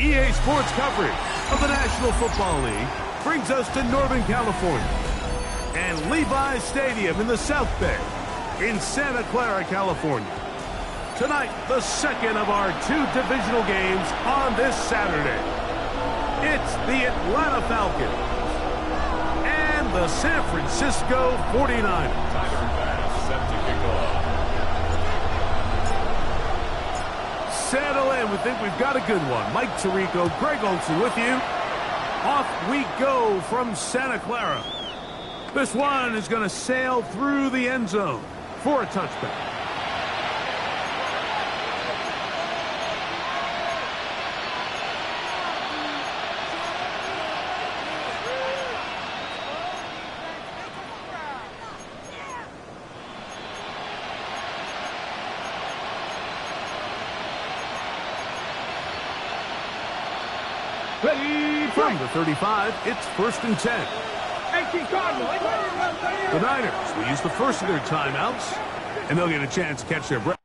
EA Sports coverage of the National Football League brings us to Northern California and Levi's Stadium in the South Bay in Santa Clara, California. Tonight, the second of our two divisional games on this Saturday. It's the Atlanta Falcons and the San Francisco 49ers. Set to kick off. Settle in. We think we've got a good one. Mike Tirico, Greg Olson with you. Off we go from Santa Clara. This one is going to sail through the end zone for a touchback. Ready from the 35, it's 1st and 10. The Niners will use the first of their timeouts, and they'll get a chance to catch their breath.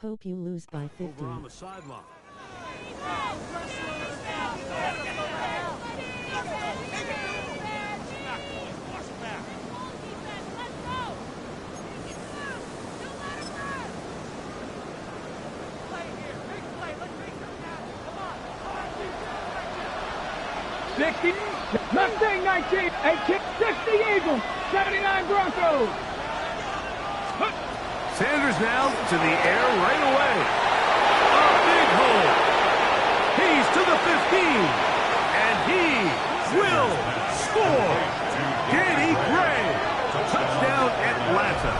Hope you lose by 50. Over on the sideline. Mustang 19, 18, 60 Eagles, 79 Broncos. Sanders now to the air right away. A big hole. He's to the 15. And he will score. Danny Gray. Touchdown Atlanta.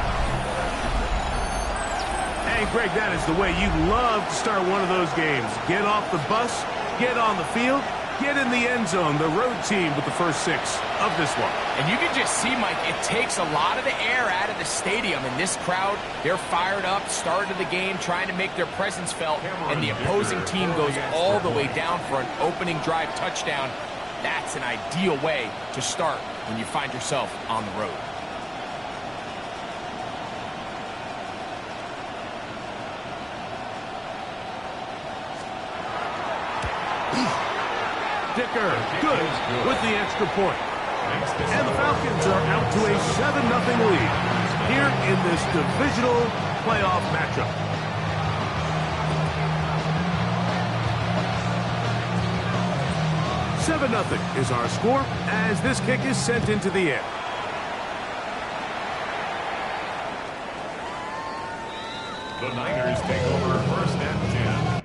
And Greg, that is the way you love to start one of those games. Get off the bus, get on the field, get in the end zone. The road team with the first 6 of this one. And you can just see, Mike, it takes a lot of the air out of the stadium. And this crowd, they're fired up, started the game, trying to make their presence felt. And the opposing team goes all the way down for an opening drive touchdown. That's an ideal way to start when you find yourself on the road. Dicker, good with the extra point. And the Falcons are out to a 7-0 lead here in this divisional playoff matchup. $7-0 is our score as this kick is sent into the air. The Niners take over first and 10.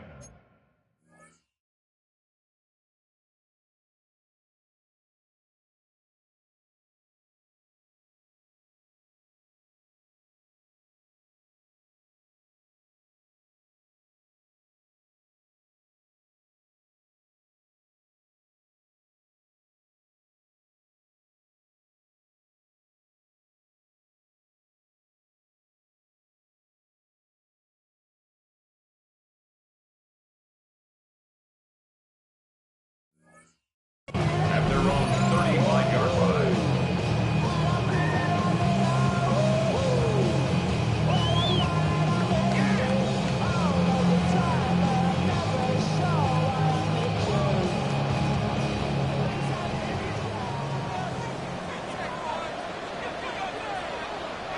At their own 35-yard line.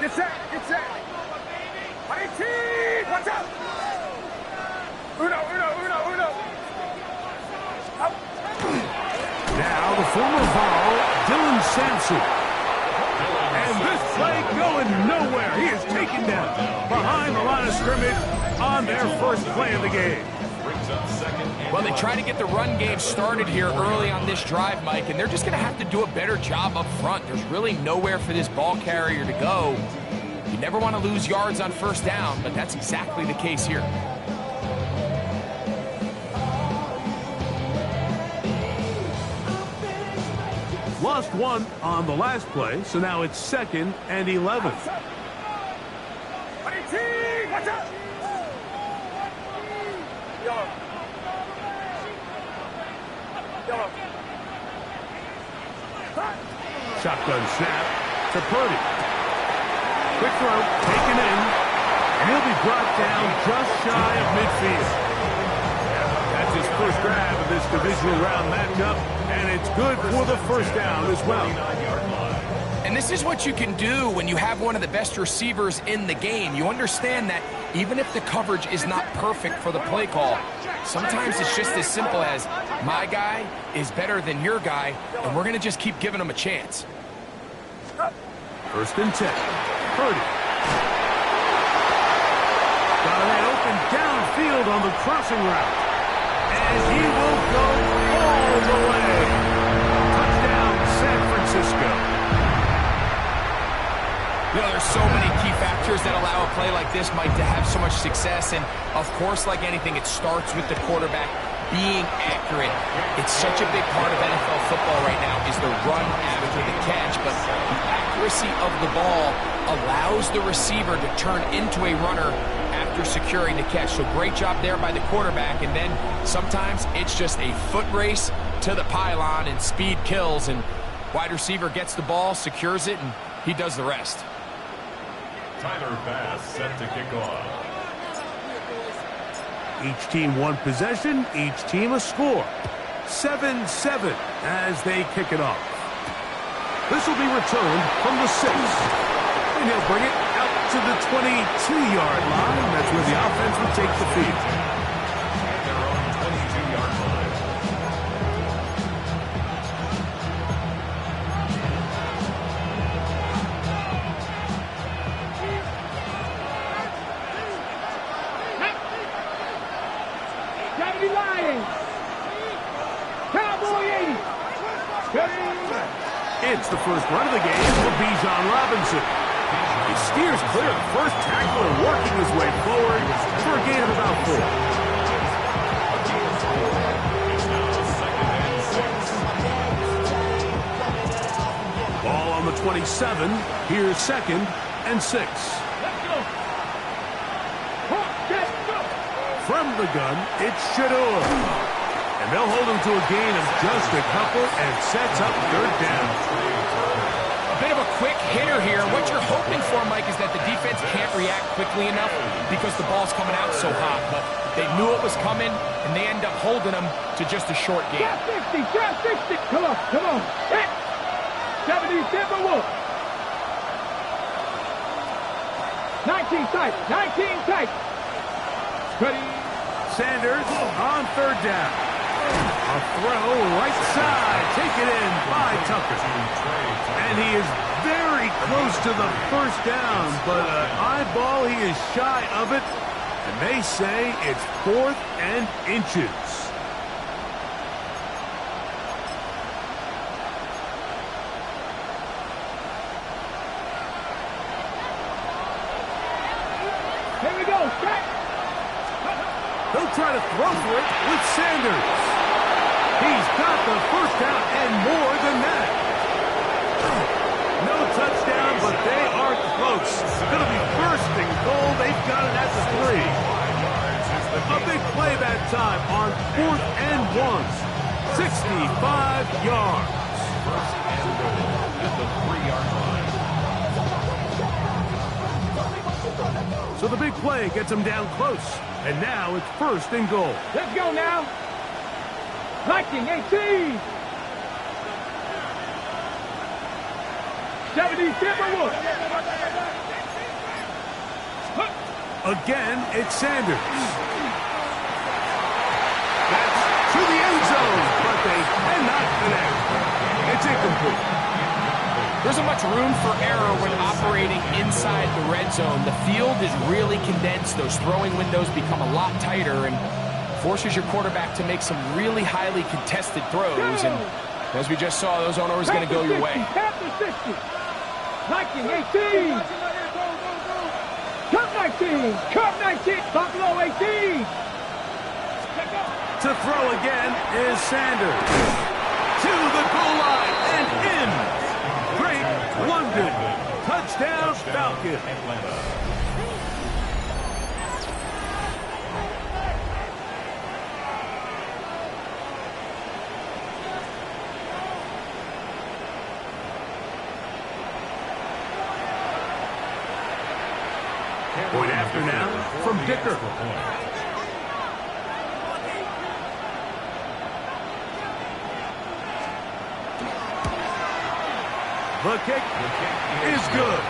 Get set, get set. Mighty, watch out. Uno. Up. Now the former Vol, Dylan Sampson. And this play going nowhere. He is taken down behind the line of scrimmage on their first play of the game. Well, they try to get the run game started here early on this drive, Mike, and they're just going to have to do a better job up front. There's really nowhere for this ball carrier to go. You never want to lose yards on first down, but that's exactly the case here. Lost 1 on the last play, so now it's 2nd and 11. Mighty, watch out. Shotgun snap to Purdy. Quick throw, taken in, and he'll be brought down just shy of midfield. That's his first grab of this divisional round matchup, and it's good for the first down as well. And this is what you can do when you have one of the best receivers in the game. You understand that even if the coverage is not perfect for the play call, sometimes it's just as simple as my guy is better than your guy, and we're going to just keep giving him a chance. First and 10. Purdy. Got a man open downfield on the crossing route. And he will go all the way. Touchdown, San Francisco. You know, there's so many key factors that allow a play like this, Mike, to have so much success. And, of course, like anything, it starts with the quarterback being accurate. It's such a big part of NFL football right now is the run after the catch. But the accuracy of the ball allows the receiver to turn into a runner after securing the catch. So great job there by the quarterback. And then sometimes it's just a foot race to the pylon and speed kills. And wide receiver gets the ball, secures it, and he does the rest. Tyler Bass set to kick off. Each team one possession, each team a score. 7-7 as they kick it off. This will be returned from the 6. And he'll bring it out to the 22-yard line. That's where the offense will take the field. Their own 22-yard line. Lions. Cowboy 80. It's the first run of the game for Bijan Robinson. He steers clear of the first tackler, working his way forward for a gain of about 4. Ball on the 27. Here's 2nd and 6. Let's go. From the gun, it's Shador. And they'll hold him to a gain of just a couple and sets up 3rd down. A bit of a quick hitter here. What you're hoping for, Mike, is that the defense can't react quickly enough because the ball's coming out so hot. But they knew it was coming, and they end up holding them to just a short gain. Drop 60, drop 60. Come on, come on. Hit. 70, Denver Wolf. 19 tight, 19 tight. Ready. Sanders on 3rd down. A throw right side. Taken in by Tucker. And he is very close to the 1st down, but an eyeball, he is shy of it. And they say it's 4th and inches. Here we go, set. They'll try to throw for it with Sanders. He's got the 1st down and more than that. No touchdown, but they are close. Going to be 1st and goal. They've got it at the 3. A big play that time on 4th and 1. 65 yards. First and goal at the 3-yard line. So the big play gets them down close. And now it's 1st and goal. Let's go now. Viking 18. 70 Timberwolves. Again, it's Sanders. That's to the end zone, but they cannot connect. It's incomplete. There isn't much room for error when operating inside the red zone. The field is really condensed. Those throwing windows become a lot tighter and forces your quarterback to make some really highly contested throws. And as we just saw, those aren't always going to go your way. After 60. Viking 18. Cup 19. Cup 19. Buffalo 18. To throw again is Sanders. To the goal line and in. Great London. Touchdown, Falcons. Point after now from Dicker. The kick is good.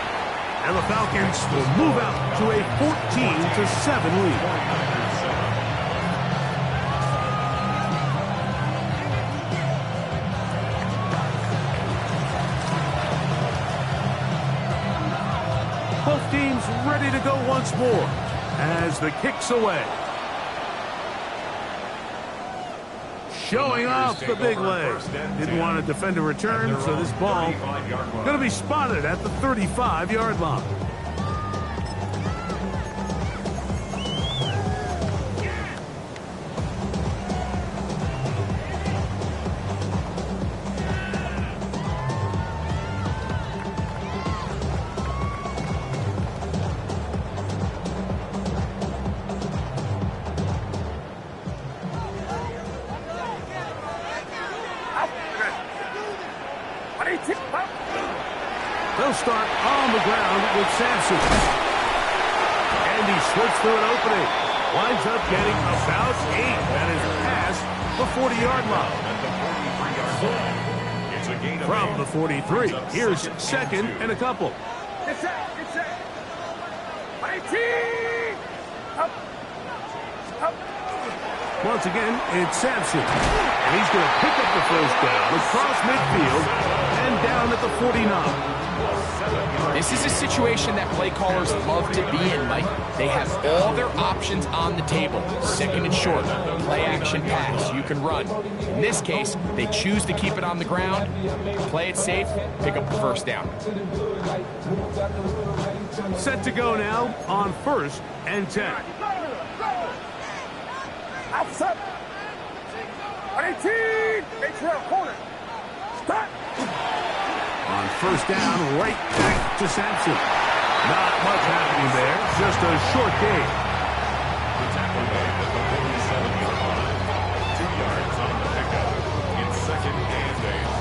And the Falcons will move out to a 14-7 lead. Both teams ready to go once more as the kick's away. Showing off the big leg. Didn't want to defend a return, so this ball going to be spotted at the 35-yard line. They'll start on the ground with Sampson. And he slips through an opening. Winds up getting about 8. That is past the 40-yard line. From the 43, here's 2nd and a couple. Get set. Fighting! Up. Once again, it's Sampson. And he's going to pick up the 1st down across midfield and down at the 49. This is a situation that play callers love to be in, Mike. They have all their options on the table. 2nd and short, play action pass, you can run. In this case, they choose to keep it on the ground, play it safe, pick up the 1st down. Set to go now on 1st and 10. Outside. 18. Corner. Stop. On 1st down, right back to Sampson. Not much happening there, just a short gain. The tackle made at the 47-yard line. 2 yards on the pickup. It's 2nd and 8.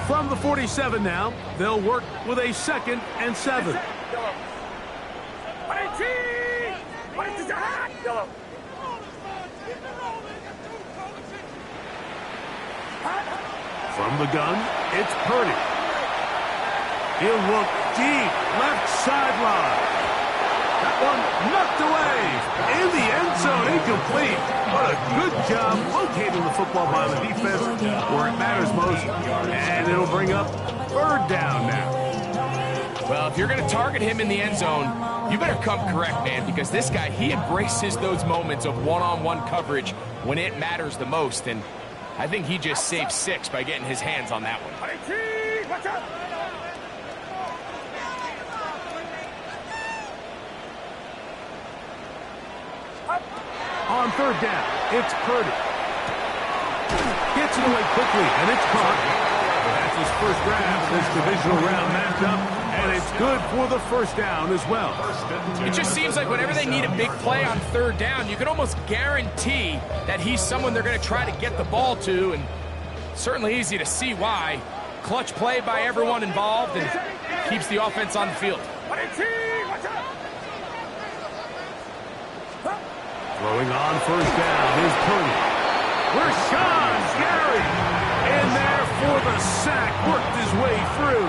From the 47 now, they'll work with a 2nd and 7. From the gun, it's Purdy. He'll look deep, left sideline. That one knocked away. In the end zone, incomplete. What a good job locating the football by the defense where it matters most. And it'll bring up 3rd down now. Well, if you're going to target him in the end zone, you better come correct, man, because this guy, he embraces those moments of one-on-one coverage when it matters the most. And I think he just saved 6 by getting his hands on that one. Watch out. On 3rd down, it's Purdy. Gets it away quickly, and it's caught. That's his first grab of this divisional round matchup, and it's good for the 1st down as well. It just seems like whenever they need a big play on 3rd down, you can almost guarantee that he's someone they're going to try to get the ball to, and certainly easy to see why. Clutch play by everyone involved and keeps the offense on the field. Throwing on 1st down is Purdy. Rashawn Gary in there for the sack. Worked his way through.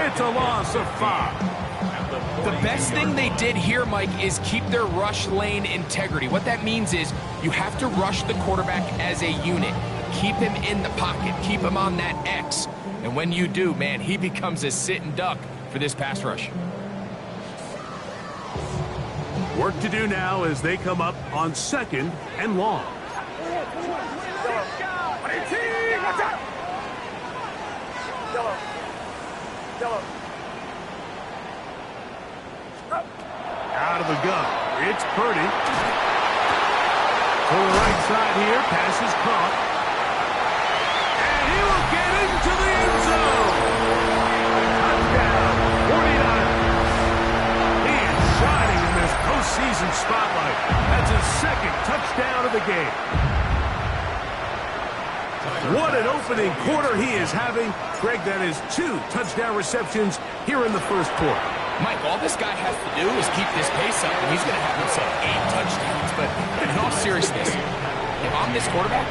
It's a loss of 5. The best thing they did here, Mike, is keep their rush lane integrity. What that means is you have to rush the quarterback as a unit. Keep him in the pocket. Keep him on that X. And when you do, man, he becomes a sit and duck for this pass rush. Work to do now as they come up on 2nd and long. Out of the gun, it's Purdy. To the right side here, pass is caught. And he will get into the end zone. Touchdown, 49ers. He is shining in this postseason spotlight. That's his 2nd touchdown of the game. What an opening quarter he is having. Greg, that is 2 touchdown receptions here in the 1st quarter. Mike, all this guy has to do is keep this pace up, and he's going to have himself 8 touchdowns. But in all seriousness, if I'm this quarterback,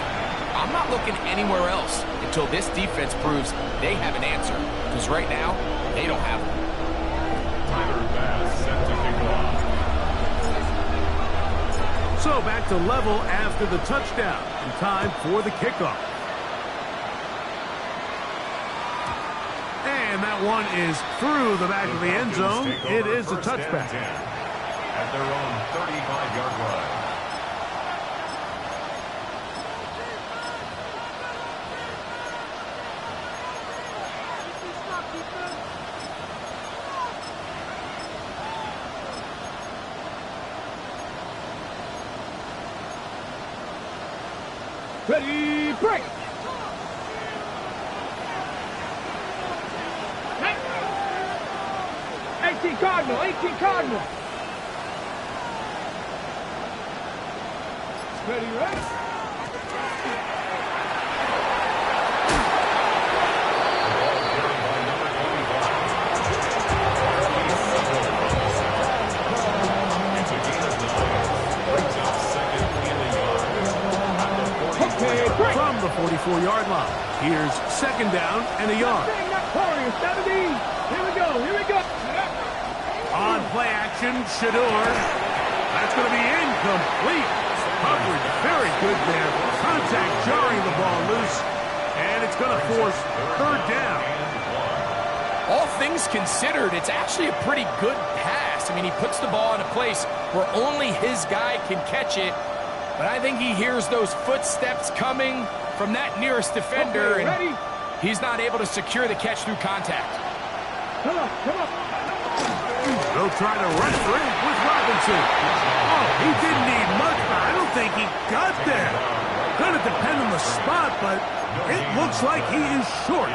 I'm not looking anywhere else until this defense proves they have an answer. Because right now, they don't have one. Tyler Bass set to kick off. So back to level after the touchdown. And time for the kickoff. And that one is through the back of the end zone. It is a touchback. At their own 35-yard line. Ready, break. 18 Cardinal, 18 Cardinal. Ready, right? From the 44-yard line, here's 2nd down and a yard. 70. Here we go. On play action, Shador. That's going to be incomplete. Coverage very good there. Contact jarring the ball loose. And it's going to force 3rd down. All things considered, it's actually a pretty good pass. I mean, he puts the ball in a place where only his guy can catch it. But I think he hears those footsteps coming from that nearest defender, Okay, ready? and he's not able to secure the catch through contact. Come on, come on. They'll try to wrestle it with Robinson. Oh, he didn't need much, but I don't think he got there. Gonna depend on the spot, but it looks like he is short.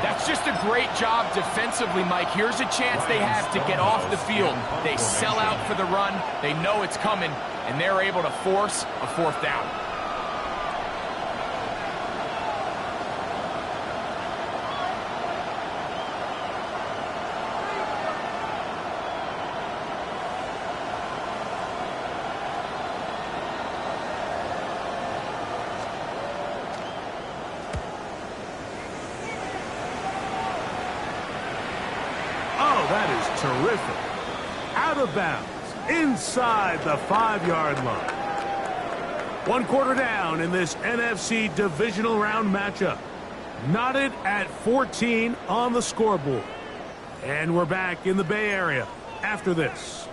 That's just a great job defensively, Mike. Here's a chance they have to get off the field. They sell out for the run. They know it's coming, and they're able to force a fourth down. That is terrific. Out of bounds, inside the 5-yard line. 1 quarter down in this NFC Divisional Round matchup. Knotted at 14 on the scoreboard. And we're back in the Bay Area after this.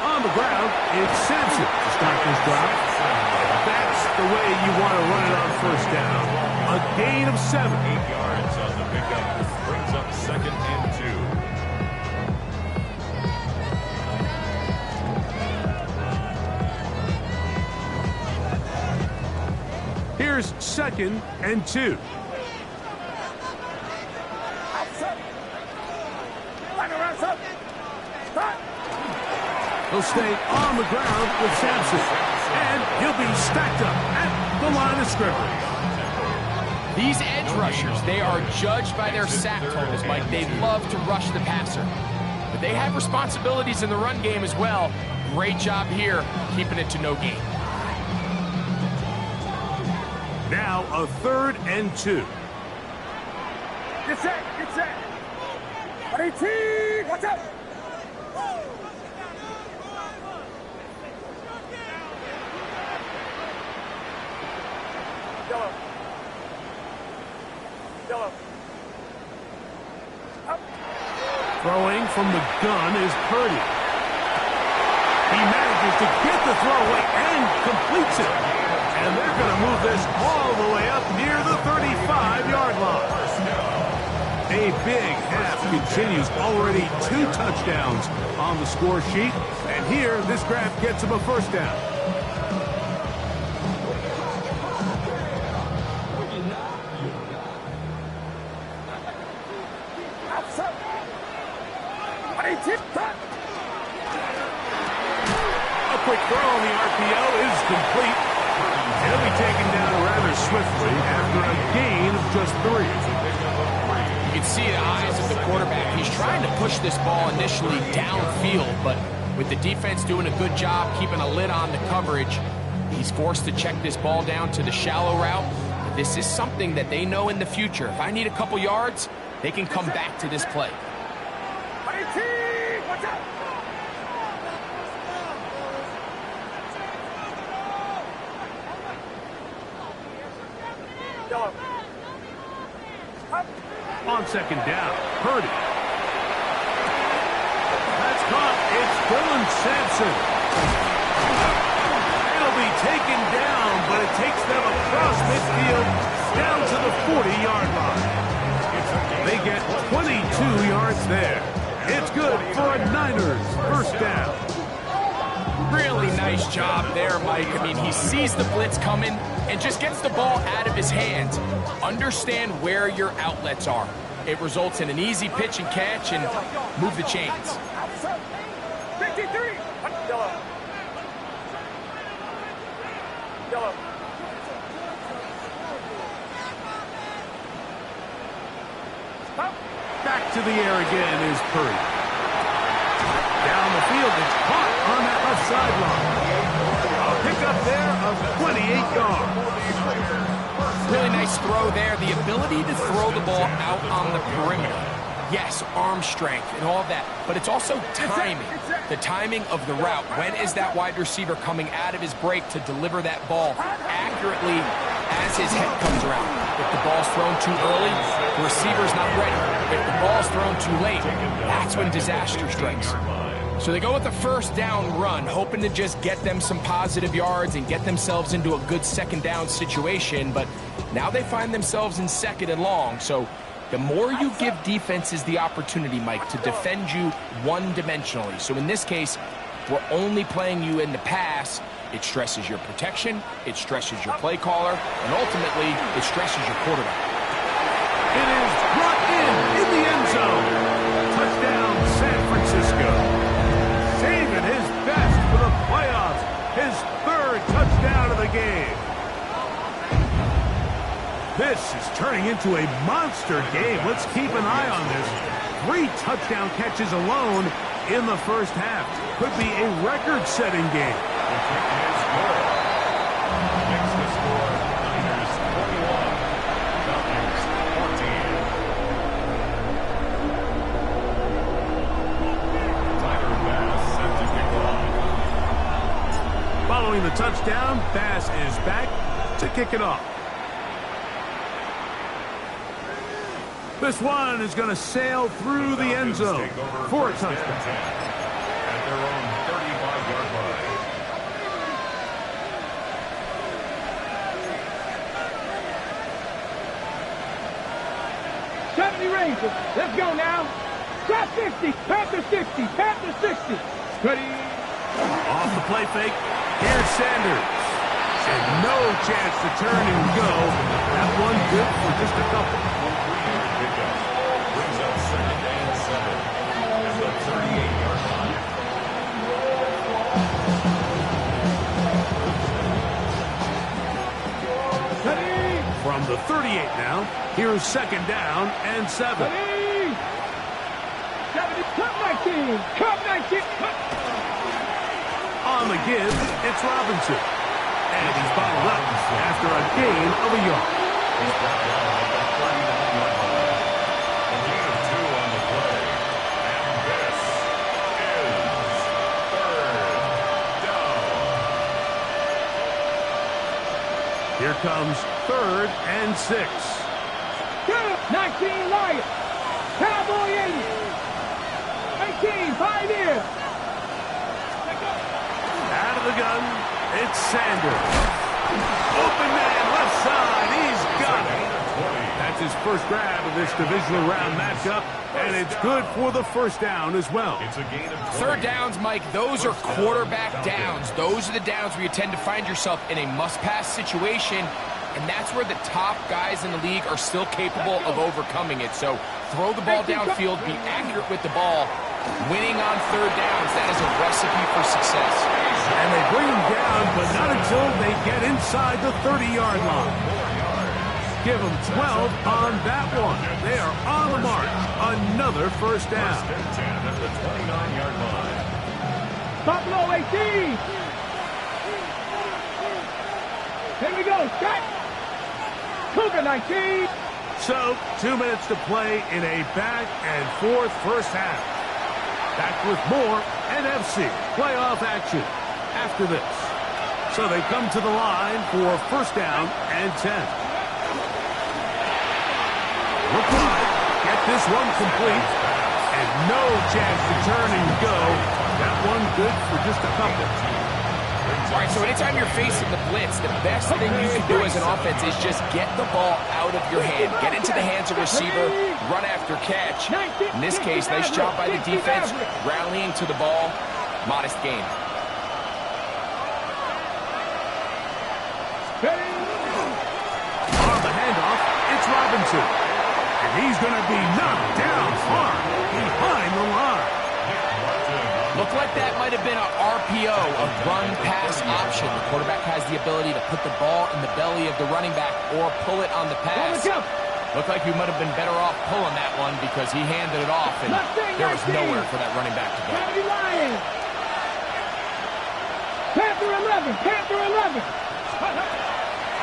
On the ground, it's Sampson to start this drive. That's the way you want to run it on first down. A gain of 7. 8 yards on the pickup. Brings up 2nd and 2. Here's 2nd and 2. He'll stay on the ground with Sampson. And he'll be stacked up at the line of scrimmage. These edge rushers, they are judged by their sack totals, Mike. They love to rush the passer. But they have responsibilities in the run game as well. Great job here, keeping it to no gain. Now a 3rd and 2. Get set, get set. 18, watch out. Throwing from the gun is Purdy. He manages to get the throw away and completes it. And they're going to move this all the way up near the 35-yard line. A big half continues. Already 2 touchdowns on the score sheet. And here, this grab gets him a first down. A quick throw on the RPO is complete. He'll be taken down rather swiftly after a gain of just 3. You can see the eyes of the quarterback. He's trying to push this ball initially downfield, but with the defense doing a good job keeping a lid on the coverage, he's forced to check this ball down to the shallow route. This is something that they know in the future. If I need a couple yards, they can come back to this play. Watch out. On 2nd down, Purdy. That's caught. It's Dylan Sampson. It'll be taken down, but it takes them across midfield down to the 40-yard line. They get 22 yards there. It's good for a Niners first down. Really nice job there, Mike. I mean, he sees the blitz coming and just gets the ball out of his hands. Understand where your outlets are. It results in an easy pitch and catch and move the chains. 53. Back to the air again is Curry. Down the field, it's caught on that left sideline. A pickup there of 28 yards. Really nice throw there. The ability to throw the ball out on the perimeter. Yes, arm strength and all that, but it's also timing. The timing of the route. When is that wide receiver coming out of his break to deliver that ball accurately as his head comes around? If the ball's thrown too early, the receiver's not ready. If the ball's thrown too late, that's when disaster strikes. So they go with the first down run, hoping to just get them some positive yards and get themselves into a good second down situation, but now they find themselves in second and long. So the more you give defenses the opportunity, Mike, to defend you one-dimensionally. So in this case, we're only playing you in the pass. It stresses your protection, it stresses your play caller, and ultimately, it stresses your quarterback. It is brought in the end zone. Touchdown, San Francisco. Saving his best for the playoffs. His third touchdown of the game. This is turning into a monster game. Let's keep an eye on this. 3 touchdown catches alone in the first half. Could be a record-setting game. Next to score, Niners 21, Falcons 14. Tyler Bass set to kick off. Following the touchdown, Bass is back to kick it off. This one is going to sail through the end zone for a touchdown. At their own 35-yard line. Rangers. Let's go now. Shot 60. Panther 60. Panther 60. Ready. Off the play fake. Here's Sanders. And no chance to turn and go. That one good for just a couple. Pickup brings up second and 7 at the 38-yard line. From the 38 now, here's second down and 7. 70. Cut 19. Cut 19. On the give, it's Robinson. And he's bottled up after a gain of a yard. He's brought down at the 39-yard line. A gain of 2 on the play. And this is third down. Here comes 3rd and 6. 19 Lions. Cowboy 80. 18 Pioneer. Out of the gun, it's Sanders. Open man, left side, he's got it. That's his first grab of this divisional round matchup, and it's good for the first down as well. It's a gain of 20. Third downs, Mike, those are quarterback downs. Those are the downs where you tend to find yourself in a must-pass situation, and that's where the top guys in the league are still capable of overcoming it. So throw the ball downfield, be accurate with the ball. Winning on third downs, that is a recipe for success. And they bring him down, but not until they get inside the 30-yard line. Give them 12 on that one. They are on the mark. Another first down. First and 10 at the 29-yard line. Buffalo 18. Here we go. Shot. Cougar 19. So, 2 minutes to play in a back-and-forth first half. Back with more NFC playoff action after this. So they come to the line for first down and 10. Look alive. Get this one complete. And no chance to turn and go. That one good for just a couple. All right, so anytime you're facing the blitz, the best thing you can do as an offense is just get the ball out of your hand. Get into the hands of receiver, run after catch. In this case, nice job by the defense, rallying to the ball. Modest gain. On the handoff, it's Robinson. And he's going to be knocked down hard behind the line. Looked like that might have been an RPO, a run-pass option. The quarterback has the ability to put the ball in the belly of the running back or pull it on the pass. Looked like he might have been better off pulling that one because he handed it off, and there was nowhere for that running back to go. Panther 11, Panther 11.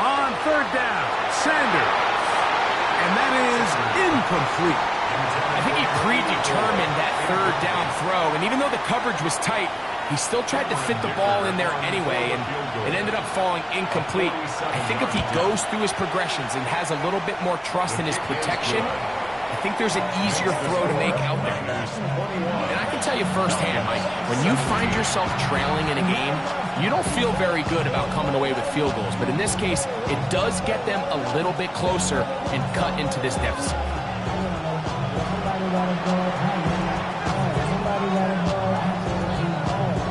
On third down, Sanders. And that is incomplete. I think he predetermined that third down throw, and even though the coverage was tight, he still tried to fit the ball in there anyway, and it ended up falling incomplete. I think if he goes through his progressions and has a little bit more trust in his protection, I think there's an easier throw to make out there. And I can tell you firsthand, Mike, when you find yourself trailing in a game, you don't feel very good about coming away with field goals. But in this case, it does get them a little bit closer and cut into this deficit.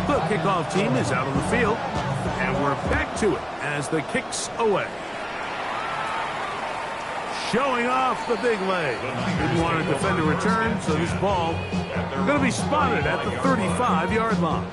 The kickoff team is out on the field, and we're back to it as the kick's away. Showing off the big leg. Didn't want to defend a return, so this ball is going to be spotted at the 35-yard line.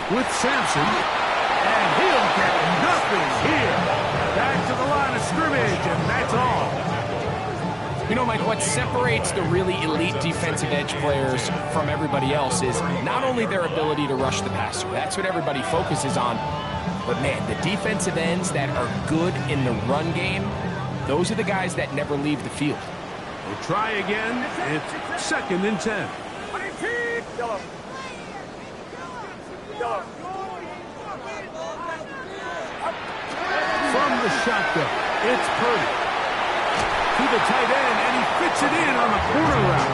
With Sampson, and he'll get nothing here. Back to the line of scrimmage, and that's all. You know, Mike, what separates the really elite defensive edge players from everybody else is not only their ability to rush the passer. That's what everybody focuses on. But, man, the defensive ends that are good in the run game, those are the guys that never leave the field. We'll try again. It's 2nd and 10. From the shotgun, it's Purdy. To the tight end, and he fits it in on the corner route.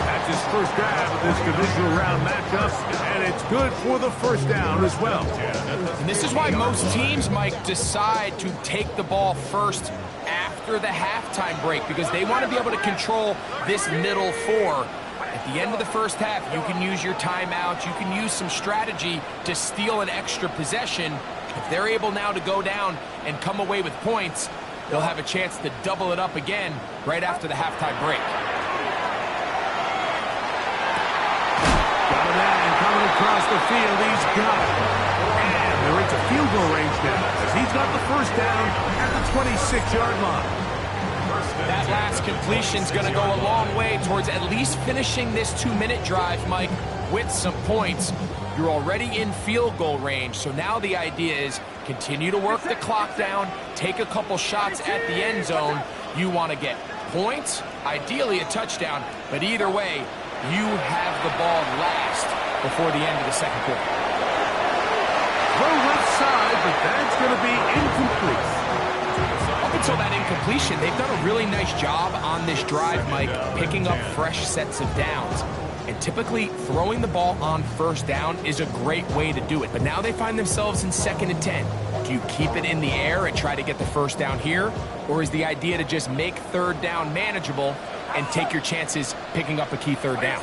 That's his first grab of this divisional round matchup, and it's good for the first down as well. And this is why most teams, Mike, decide to take the ball first after the halftime break, because they want to be able to control this middle four. At the end of the first half, you can use your timeouts, you can use some strategy to steal an extra possession. If they're able now to go down and come away with points, they'll have a chance to double it up again right after the halftime break. Got a man coming across the field. He's got it. And they're into field goal range now as he's got the first down at the 26-yard line. That last completion's going to go a long way towards at least finishing this 2-minute drive, Mike, with some points. You're already in field goal range, so now the idea is continue to work the clock down, take a couple shots at the end zone. You want to get points, ideally a touchdown, but either way, you have the ball last before the end of the second quarter. Throw left side, but that's going to be incomplete. Up until that incompletion, they've done a really nice job on this drive, Mike, picking up fresh sets of downs. And typically, throwing the ball on first down is a great way to do it. But now they find themselves in 2nd and 10. Do you keep it in the air and try to get the first down here? Or is the idea to just make third down manageable and take your chances picking up a key third down?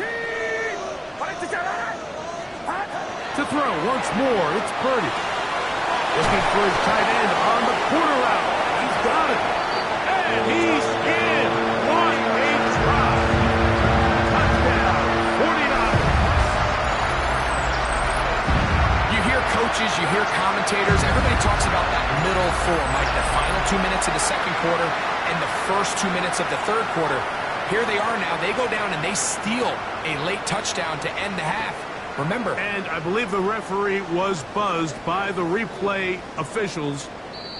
To throw once more, it's Purdy. Looking for his tight end on the corner route. He's got it. And he's in. What a drive. Touchdown, 49. You hear coaches, you hear commentators, everybody talks about that middle four, Mike, the final 2 minutes of the second quarter and the first 2 minutes of the third quarter. Here they are now. They go down and they steal a late touchdown to end the half. Remember. And I believe the referee was buzzed by the replay officials,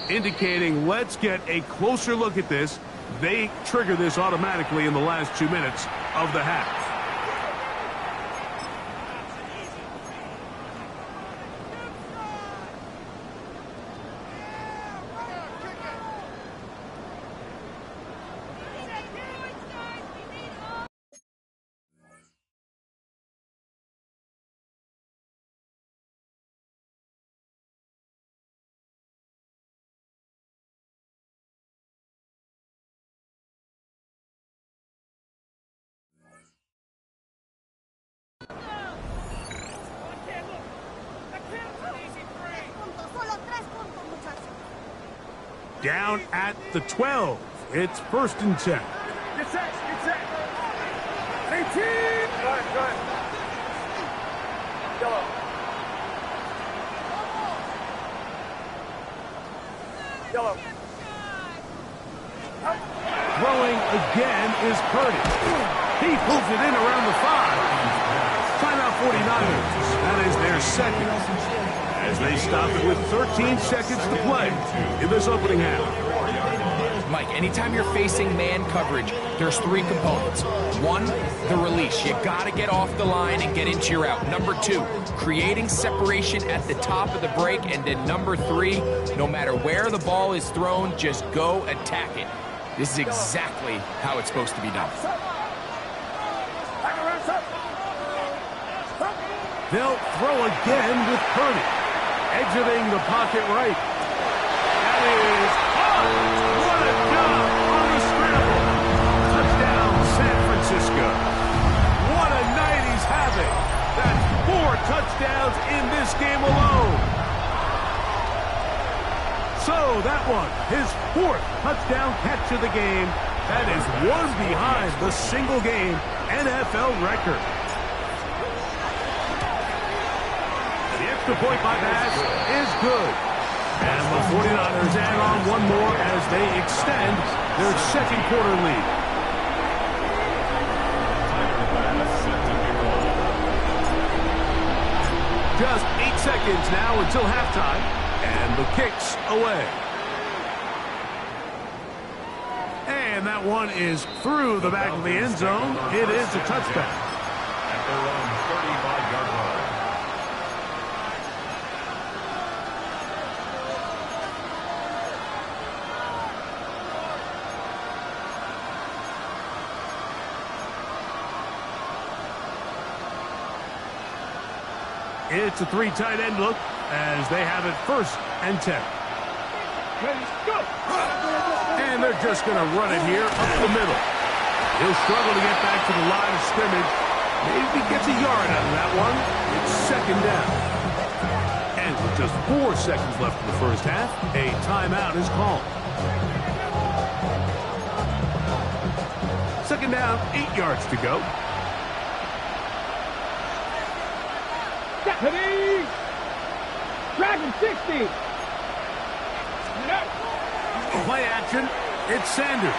indicating let's get a closer look at this. They trigger this automatically in the last 2 minutes of the half. Down at the 12. It's 1st and 10. Get set, get set. 18. Good. Yellow. Yellow. Throwing again is Purdy. He pulls it in around the 5. Timeout 49ers. That is their second. As they stop it with 13 seconds to play in this opening half. Mike, anytime you're facing man coverage, there's 3 components. 1, the release. You got to get off the line and get into your route. Number 2, creating separation at the top of the break. And then number 3, no matter where the ball is thrown, just go attack it. This is exactly how it's supposed to be done. They'll throw again with Purdy. Exiting the pocket right. That is, what a job on the scramble. Touchdown, San Francisco. What a night he's having. That's 4 touchdowns in this game alone. So that one, his 4th touchdown catch of the game. That is 1 behind the single-game NFL record. The extra point by pass is good. And the 49ers add on 1 more as they extend their second quarter lead. Just 8 seconds now until halftime, and the kick's away. And that one is through the back of the end zone. It is a touchdown. At their own 35-yard line. It's a 3 tight end look as they have it 1st and 10. Ready, go. And they're just going to run it here up the middle. He'll struggle to get back to the line of scrimmage. Maybe gets a yard out of that one. It's 2nd down. And with just 4 seconds left in the first half, a timeout is called. 2nd down, 8 yards to go. Deputy! Dragon 60! Play action. It's Sanders.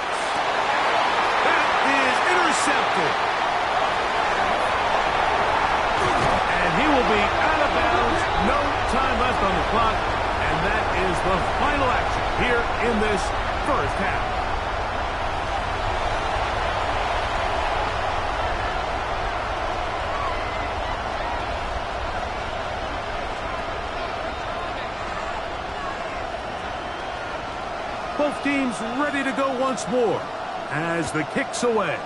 That is intercepted. And he will be out of bounds. No time left on the clock. And that is the final action here in this first half. Both teams ready to go once more as the kick's away.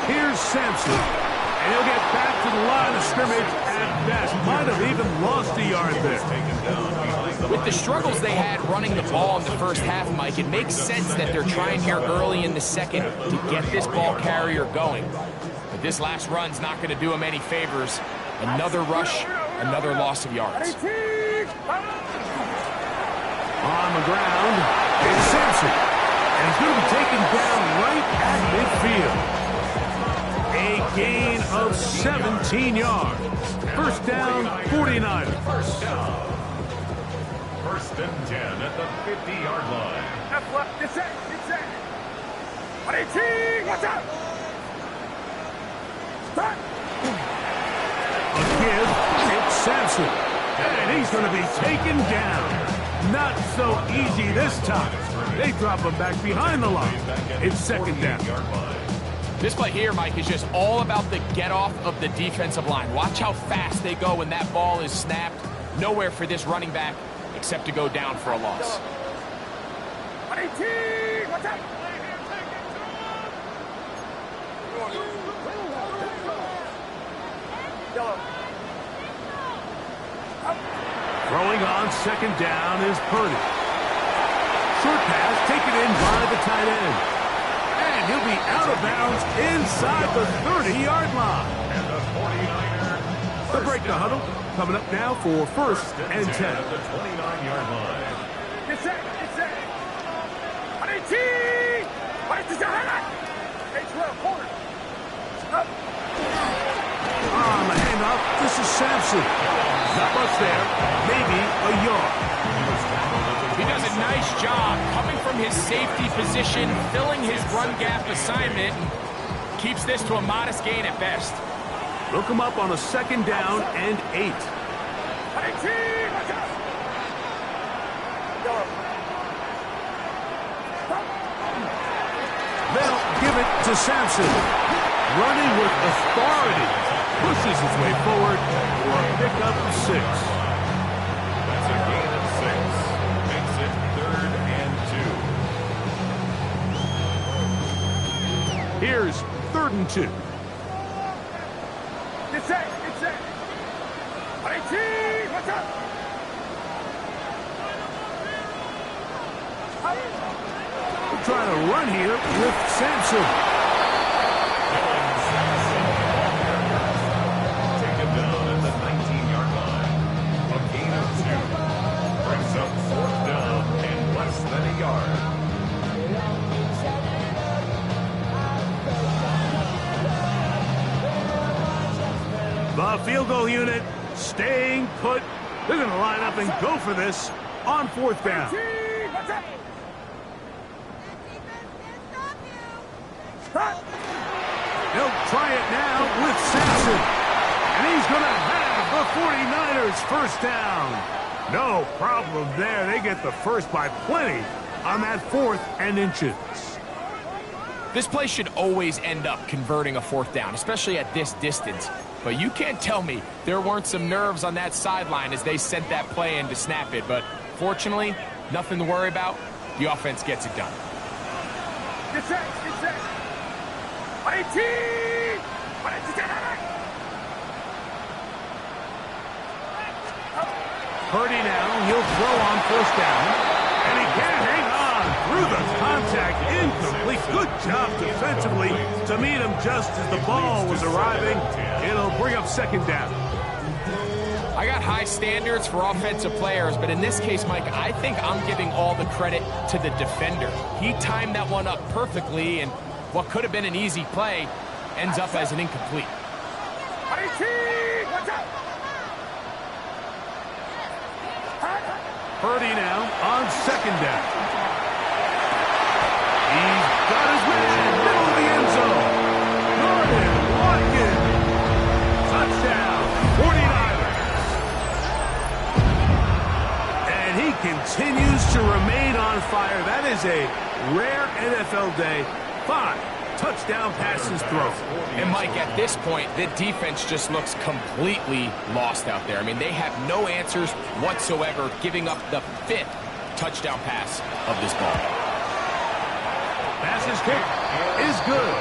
Here's Sampson, and he'll get back to the line of scrimmage at best. Might have even lost a yard there. With the struggles they had running the ball in the first half, Mike, it makes sense that they're trying here early in the second to get this ball carrier going. But this last run's not going to do him any favors. Another rush, another loss of yards. On the ground, it's Sampson, and he's going to be taken down right at midfield. A gain of 17 yards. 1st down, 49ers. 1st and 10 at the 50-yard line. Left, left, get set, get set. 118, watch out. Start. A give, it's Sampson, and he's going to be taken down. Not so easy this time. They drop him back behind the line. It's 2nd down. This play here, Mike, is just all about the get-off of the defensive line. Watch how fast they go when that ball is snapped. Nowhere for this running back except to go down for a loss. 118, watch out. Throwing on second down is Purdy. Short pass taken in by the tight end. And he'll be out of bounds inside the 30-yard line. And the 49er. The break the huddle. Coming up now for first and 10. At the 29-yard line. Get set. Corner. Up. On the handoff, this is Sampson. Not much there, maybe a yard. He does a nice job coming from his safety position, filling his run gap assignment, and keeps this to a modest gain at best. Look him up on a second down and 8. They'll give it to Sampson. Running with authority. Pushes his way forward for a pickup of 6. That's a gain of 6. Makes it 3rd and 2. Here's 3rd and 2. Get set. What's up? We're trying to run here with Sampson. Taken down at the 19-yard line. A gain of 2. Brings up 4th down and less than a yard. The field goal unit staying put. They're going to line up and go for this on 4th down. What's up? They'll try it now with Sampson. And he's going to have the 49ers first down. No problem there. They get the first by plenty on that 4th and inches. This play should always end up converting a 4th down, especially at this distance. But you can't tell me there weren't some nerves on that sideline as they sent that play in to snap it. But fortunately, nothing to worry about. The offense gets it done. Get set. Purdy now, he'll throw on 1st down. And he can't hang on through the contact. Incomplete. Good job defensively to meet him just as the ball was arriving. It'll bring up 2nd down. I got high standards for offensive players, but in this case, Mike, I think I'm giving all the credit to the defender. He timed that one up perfectly, and what could have been an easy play ends up as an incomplete. Purdy now on 2nd down. He's got his man, middle of the end zone. Gordon Watkins. Touchdown, 49ers. And he continues to remain on fire. That is a rare NFL day. 5 touchdown passes thrown. And Mike, at this point, the defense just looks completely lost out there. I mean, they have no answers whatsoever, giving up the 5th touchdown pass of this ball. Pass is kicked is good.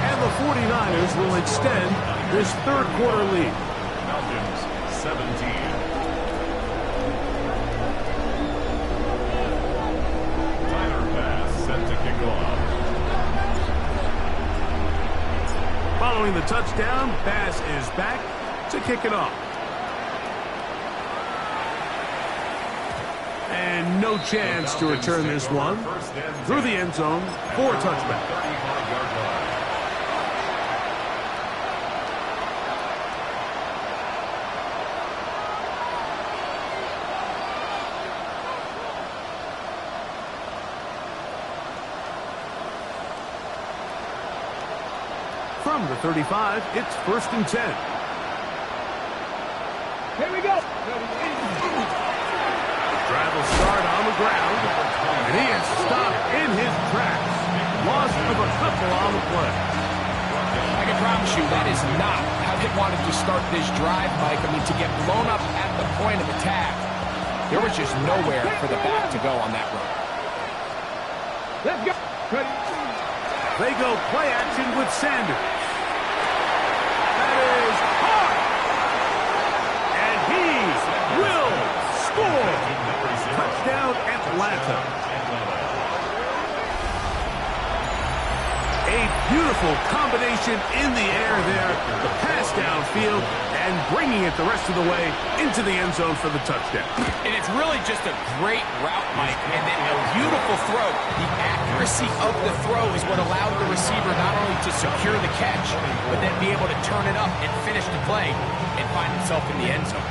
And the 49ers will extend this 3rd quarter lead. Falcons 17. Tyler pass set to kick off. Following the touchdown, pass is back to kick it off. And no chance to return this one through the end zone for a touchback. From the 35, it's 1st and 10. Here we go. Drive will start on the ground, and he is stopped in his tracks. Loss of a couple on the play. I can promise you that is not how they wanted to start this drive, Mike. I mean, to get blown up at the point of attack, there was just nowhere for the back to go on that run. Let's go. Ready. They go play action with Sanders. That is hard. Atlanta. A beautiful combination in the air there. The pass downfield and bringing it the rest of the way into the end zone for the touchdown. And it's really just a great route, Mike, and then a beautiful throw. The accuracy of the throw is what allowed the receiver not only to secure the catch, but then be able to turn it up and finish the play and find himself in the end zone.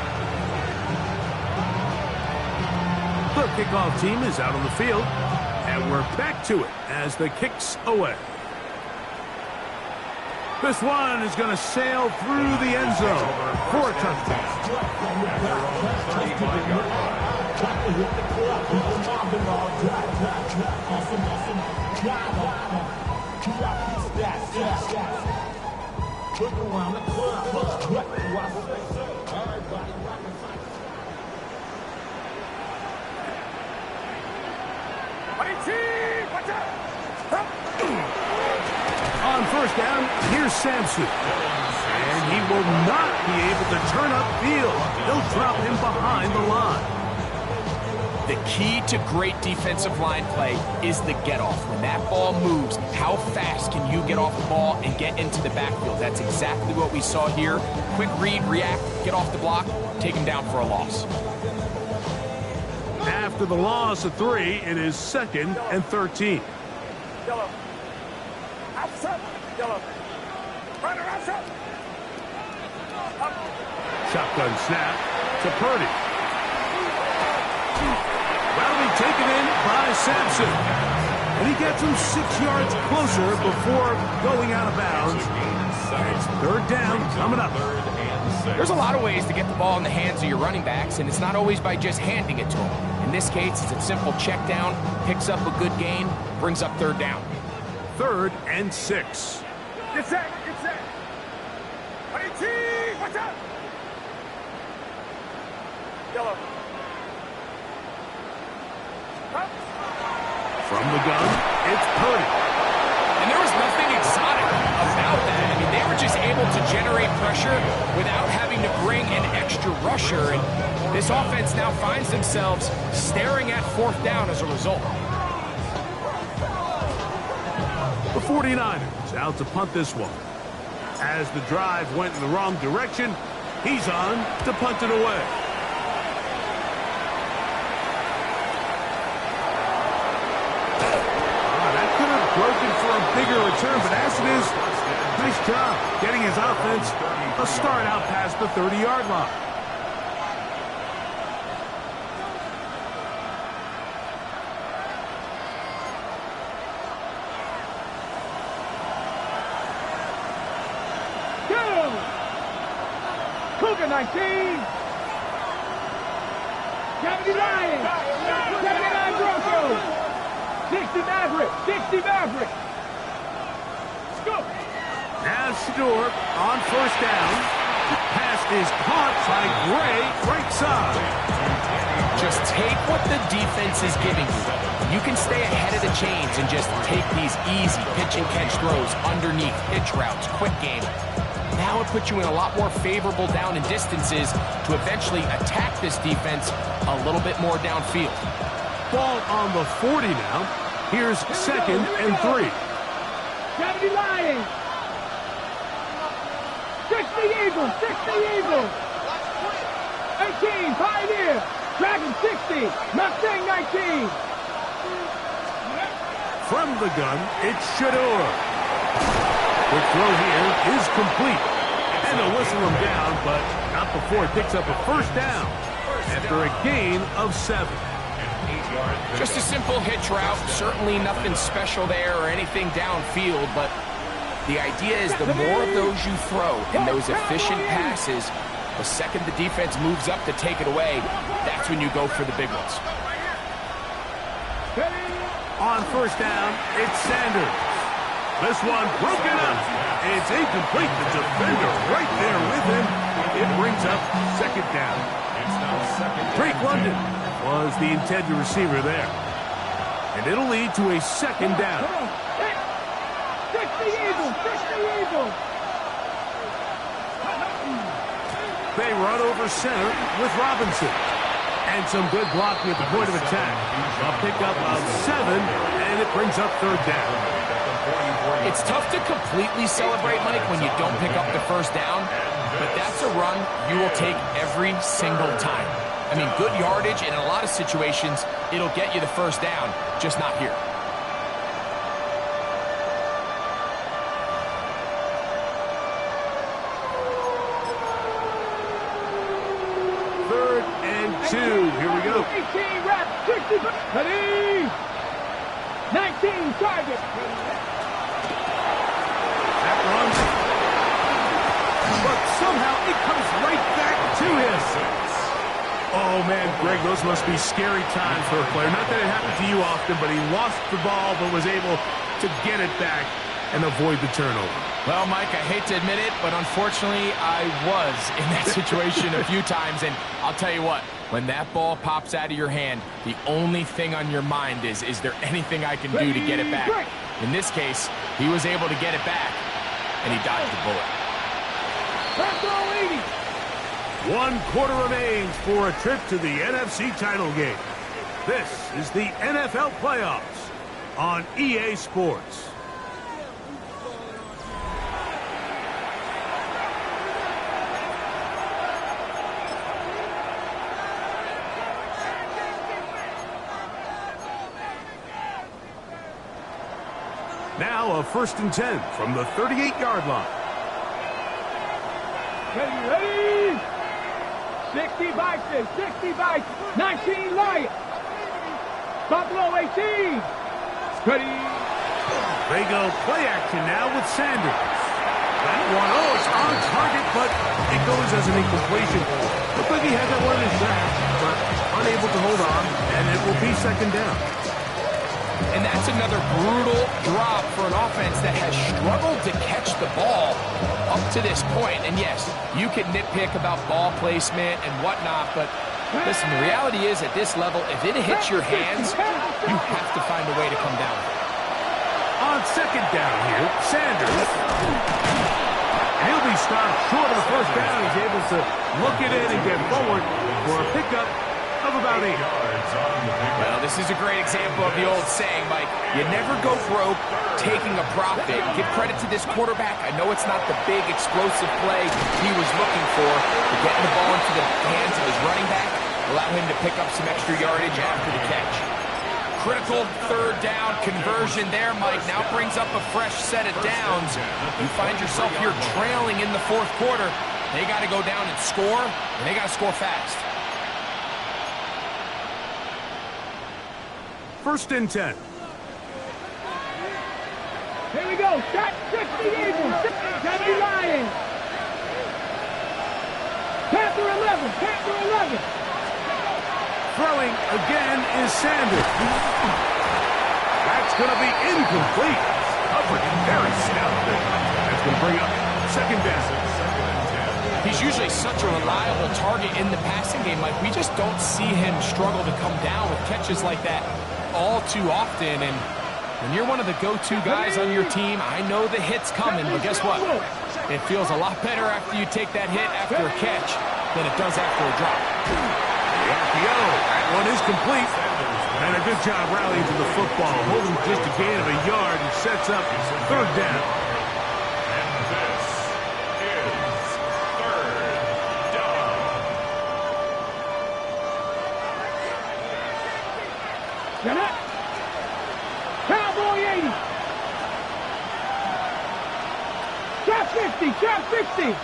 The kickoff team is out on the field, and we're back to it as the kick's away. This one is going to sail through the end zone for a touchdown. On first down, here's Sampson. And he will not be able to turn upfield. He'll drop him behind the line. The key to great defensive line play is the get-off. When that ball moves, how fast can you get off the ball and get into the backfield? That's exactly what we saw here. Quick read, react, get off the block, take him down for a loss. After the loss of 3, it is 2nd and 13. Yellow. Outside. Yellow. Runner outside. Shotgun snap to Purdy. That'll be taken in by Sampson. And he gets him 6 yards closer before going out of bounds. It's 3rd down coming up. There's a lot of ways to get the ball in the hands of your running backs, and it's not always by just handing it to them. In this case, it's a simple check down, picks up a good gain, brings up 3rd down. 3rd and 6. Get set. Get set. Watch out. Yellow. From the gun, it's Purdy. And there was nothing exotic about that. I mean, they were just able to generate pressure without having to bring an extra rusher. And this offense now finds themselves staring at 4th down as a result. The 49ers out to punt this one. As the drive went in the wrong direction, he's on to punt it away. That could have broken for a bigger return, but as it is, nice job getting his offense a start out past the 30-yard line. Cougar 19. 70 Lions. 79 Broncos. 60 Maverick. 60 Maverick. Let's go. Now Shador on first down. The pass is caught by Gray, right side. Just take what the defense is giving you. You can stay ahead of the chains and just take these easy pitch and catch throws underneath, pitch routes, quick game. Now it puts you in a lot more favorable down and distances to eventually attack this defense a little bit more downfield. Ball on the 40 now. Here's 2nd and 3. 70 Lions. 60 Eagles. 60 Eagles. 18 Pioneer. Dragon 60. Mustang 19. From the gun, it's Shador. The throw here is complete. And they'll whistle him down, but not before it picks up a first down after a gain of 7. Just a simple hitch route. Certainly nothing special there or anything downfield, but the idea is the more of those you throw in those efficient passes, the second the defense moves up to take it away, that's when you go for the big ones. On first down, it's Sanders. This one broken up. It's incomplete. The defender right there with him. It brings up 2nd down. Drake London was the intended receiver there. And it'll lead to a 2nd down. 60 Eagles. 60 Eagles. They run over center with Robinson. And some good blocking at the point of attack. A pickup of 7, and it brings up third down. It's tough to completely celebrate, Mike, when you don't pick up the first down, but that's a run you will take every single time. I mean, good yardage, and in a lot of situations, it'll get you the first down, just not here. Third and 2. Here we go. 18 reps, 60, ready, 19, target. That runs. But somehow it comes right back to him. Oh, man, Greg, those must be scary times for a player. Not that it happened to you often, but he lost the ball but was able to get it back and avoid the turnover. Well, Mike, I hate to admit it, but unfortunately, I was in that situation a few times, and I'll tell you what, when that ball pops out of your hand, the only thing on your mind is there anything I can do to get it back? In this case, he was able to get it back, and he dodged the bullet. 1/4 remains for a trip to the NFC title game. This is the NFL playoffs on EA Sports. Now a 1st and 10 from the 38-yard line. Ready? 60 Vikings, 60 Vikings, 19 Lions. Buffalo 18. Ready? They go play action now with Sanders. That one, oh, it's on target, but it goes as an incompletion. Looks like he had that one in his grasp, but unable to hold on, and it will be 2nd down. And that's another brutal drop for an offense that has struggled to catch the ball up to this point. And yes, you can nitpick about ball placement and whatnot, but listen, the reality is at this level, if it hits your hands, you have to find a way to come down with it. On 2nd down here, Sanders. And he'll be stopped short of the 1st down. He's able to look it in and get forward for a pickup of about 8. Well, this is a great example of the old saying, Mike, you never go broke taking a profit. Give credit to this quarterback. I know it's not the big, explosive play he was looking for, but getting the ball into the hands of his running back allow him to pick up some extra yardage after the catch. Critical 3rd down conversion there, Mike. Now brings up a fresh set of downs. You find yourself here trailing in the 4th quarter. They got to go down and score, and they got to score fast. 1st and 10. Here we go. Shot 60 Eagles, 70 Lions. Panther 11, Panther 11. Throwing again is Sanders. That's going to be incomplete. Coverage very stout there. That's going to bring up 2nd down. He's usually such a reliable target in the passing game. Like, we just don't see him struggle to come down with catches like that all too often. And when you're one of the go-to guys on your team, I know the hit's coming, but guess what? It feels a lot better after you take that hit after a catch than it does after a drop. That one is complete. And a good job rallying to the football, holding just a gain of a yard and sets up 3rd down. And this is 3rd down. Get it? Cowboy 80. Shot 50, shot 50.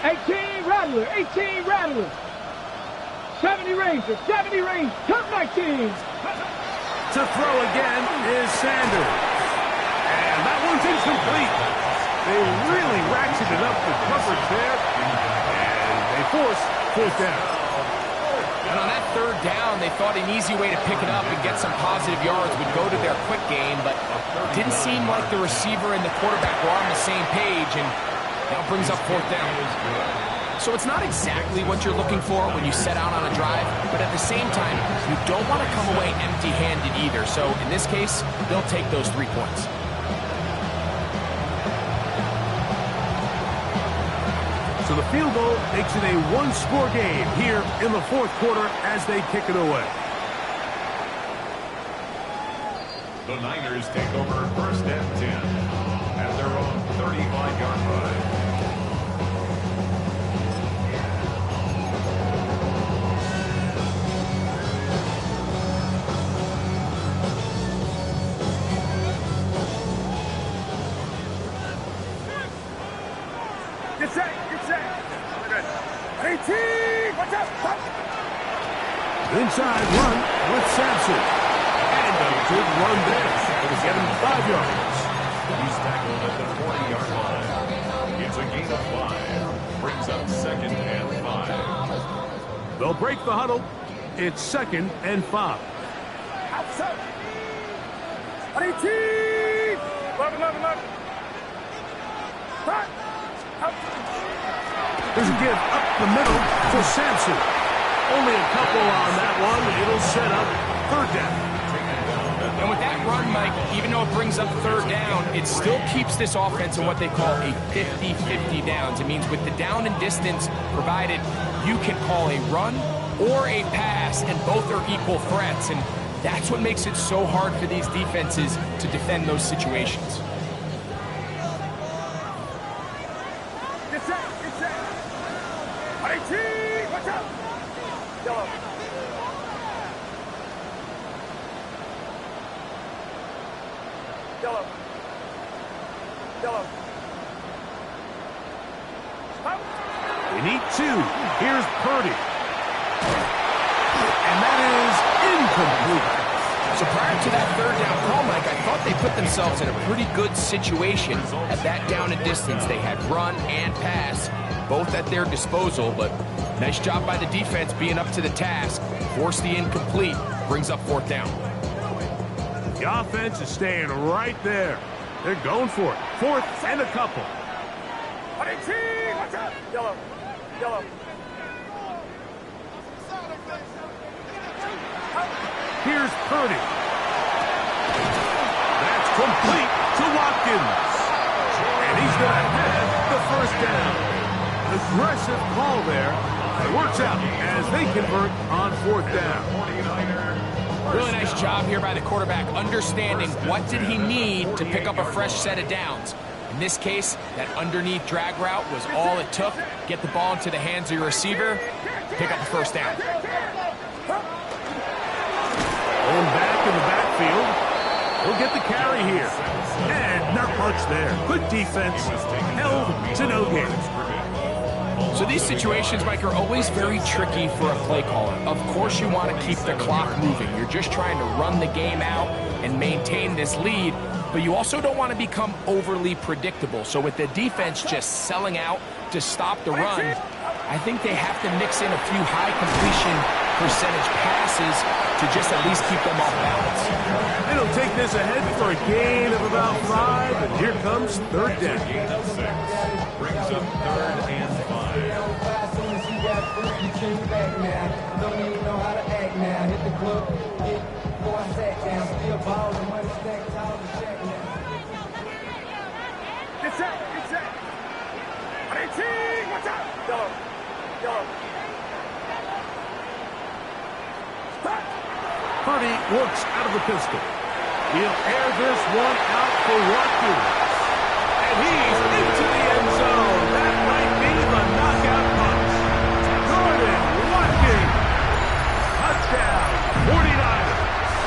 18 Rattler, 18 Rattler. 70 Ranger, 70 Ranger, top 19. To throw again is Sanders. And that one's incomplete. They really ratcheted up the coverage there. And they force 4th down. And on that 3rd down, they thought an easy way to pick it up and get some positive yards would go to their quick game, but it didn't seem like the receiver and the quarterback were on the same page, and now brings up 4th down. So it's not exactly what you're looking for when you set out on a drive, but at the same time, you don't want to come away empty-handed either. So in this case, they'll take those 3 points. So So the field goal makes it a one-score game here in the fourth quarter as they kick it away. The Niners take over first and 10 at their own 35-yard line. Get set, get set. Good. 18, watch out, stop. Inside run with Sampson. And a good run there. It'll get him 5 yards. He's tackled at the 40-yard line. It's a gain of 5. Brings up second and 5. They'll break the huddle. It's second and 5. Outside. 18. 11. Back. There's a give up the middle for Sampson. Only a couple on that one. It'll set up third down. And with that run, Mike, even though it brings up third down, it still keeps this offense in what they call a 50-50 downs. It means with the down and distance provided, you can call a run or a pass, and both are equal threats. And that's what makes it so hard for these defenses to defend those situations. Get set, get set. 18, watch out. Yellow. Yellow. Yellow. Stop. They need 2. Here's Purdy. And that is incomplete. So prior to that third down call, Mike, I thought they put themselves in a pretty good situation at that down and distance. They had run and pass, both at their disposal, but nice job by the defense being up to the task. Force the incomplete, brings up fourth down. The offense is staying right there. They're going for it. Fourth and a couple. 18, watch out. Yellow. Yellow. Here's Purdy. That's complete to Watkins. And he's going to have the first down. Aggressive call there. It works out as they convert on fourth down. Really nice job here by the quarterback, understanding what did he need to pick up a fresh set of downs. In this case, that underneath drag route was all it took. Get the ball into the hands of your receiver, pick up the first down. Going back in the backfield. He'll get the carry here. And not much there. Good defense. Held to no gain. So these situations, Mike, are always very tricky for a play caller. Of course you want to keep the clock moving. You're just trying to run the game out and maintain this lead, but you also don't want to become overly predictable. So with the defense just selling out to stop the run, I think they have to mix in a few high completion percentage passes to just at least keep them off balance. And he'll take this ahead for a gain of about 5, and here comes third down. Gain of 6. Brings up third and 5. Don't even know how to act now. Hit the club, hit before I sat down. Still ballin', money stacked tall and shack now. Get set, get set. 18, watch out. Yellow. Yellow. Stop. Purdy works out of the pistol. He'll air this one out for Watkins. And he's into the end zone. That might be the knockout punch. Jordan Watkins. Touchdown, 49ers.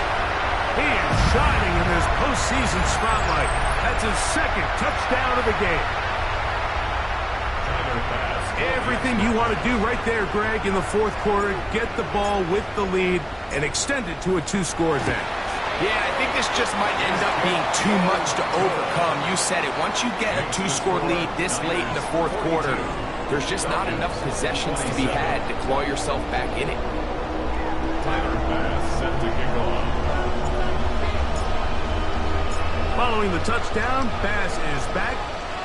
He is shining in this postseason spotlight. That's his second touchdown of the game. Everything you want to do right there, Greg, in the fourth quarter, get the ball with the lead and extend it to a 2-score advantage. Yeah, I think this just might end up being too much to overcome. You said it. Once you get a 2-score lead this late in the fourth quarter, there's just not enough possessions to be had to claw yourself back in it. Tyler pass set to kick off. Following the touchdown, pass is back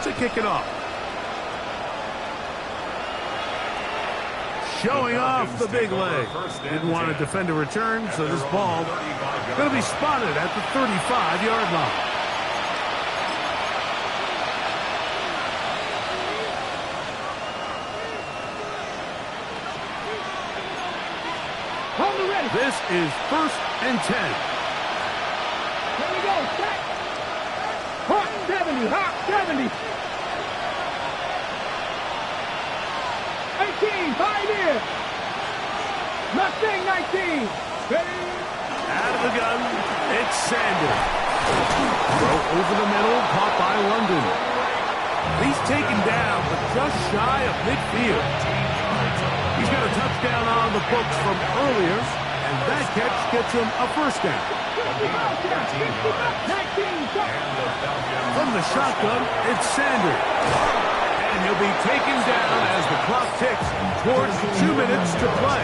to kick it off. Showing off the big leg. Didn't want to defend a return, so this ball going to be spotted at the 35-yard line. This is 1st and 10. Here we go. Set. Hot 70. Hot 70. 18. 5 in. Mustang 19. Ready. Out of the gun, it's Sanders. Throw over the middle, caught by London. He's taken down, but just shy of midfield. He's got a touchdown on the books from earlier, and that catch gets him a first down. From the shotgun, it's Sanders. And he'll be taken down as the clock ticks towards 2 minutes to play.